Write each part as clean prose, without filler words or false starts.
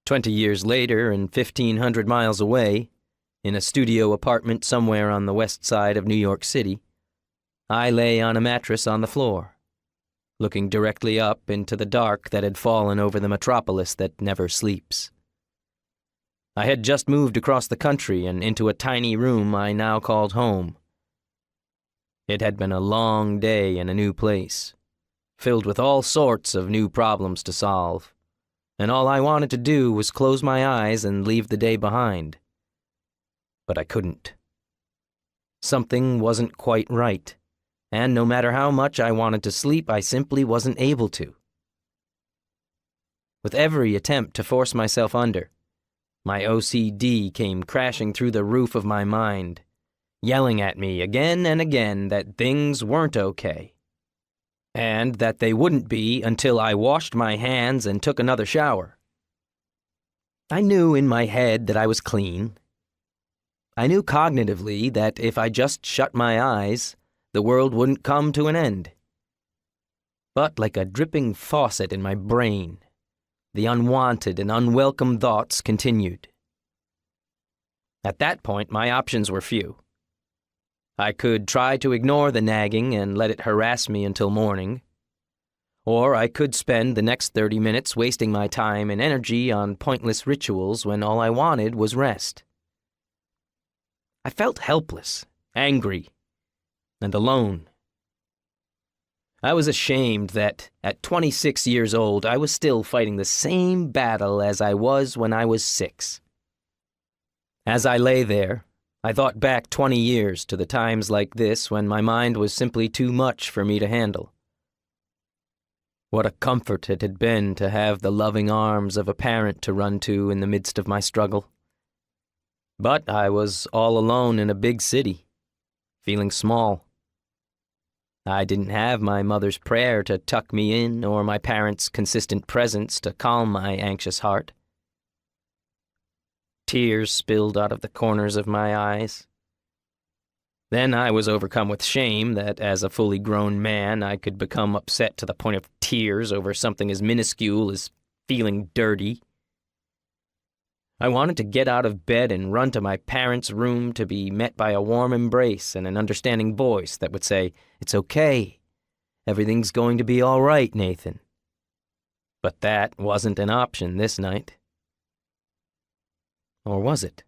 20 years later, and 1,500 miles away, in a studio apartment somewhere on the west side of New York City, I lay on a mattress on the floor, looking directly up into the dark that had fallen over the metropolis that never sleeps. I had just moved across the country and into a tiny room I now called home. It had been a long day in a new place, filled with all sorts of new problems to solve, and all I wanted to do was close my eyes and leave the day behind. But I couldn't. Something wasn't quite right, and no matter how much I wanted to sleep, I simply wasn't able to. With every attempt to force myself under, my OCD came crashing through the roof of my mind, yelling at me again and again that things weren't okay, and that they wouldn't be until I washed my hands and took another shower. I knew in my head that I was clean. I knew cognitively that if I just shut my eyes, the world wouldn't come to an end. But like a dripping faucet in my brain, the unwanted and unwelcome thoughts continued. At that point, my options were few. I could try to ignore the nagging and let it harass me until morning, or I could spend the next 30 minutes wasting my time and energy on pointless rituals when all I wanted was rest. I felt helpless, angry, and alone. I was ashamed that, at 26 years old, I was still fighting the same battle as I was when I was 6. As I lay there, I thought back 20 years to the times like this when my mind was simply too much for me to handle. What a comfort it had been to have the loving arms of a parent to run to in the midst of my struggle. But I was all alone in a big city, feeling small. I didn't have my mother's prayer to tuck me in or my parents' consistent presence to calm my anxious heart. Tears spilled out of the corners of my eyes. Then I was overcome with shame that as a fully grown man I could become upset to the point of tears over something as minuscule as feeling dirty. I wanted to get out of bed and run to my parents' room to be met by a warm embrace and an understanding voice that would say, "It's okay. Everything's going to be all right, Nathan." But that wasn't an option this night. Or was it?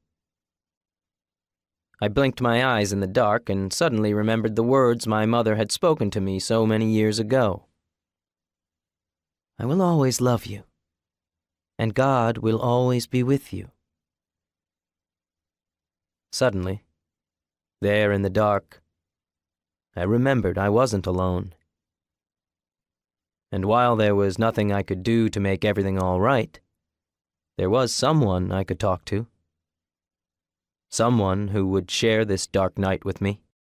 I blinked my eyes in the dark and suddenly remembered the words my mother had spoken to me so many years ago. "I will always love you, and God will always be with you." Suddenly, there in the dark, I remembered I wasn't alone. And while there was nothing I could do to make everything all right, there was someone I could talk to. Someone who would share this dark night with me.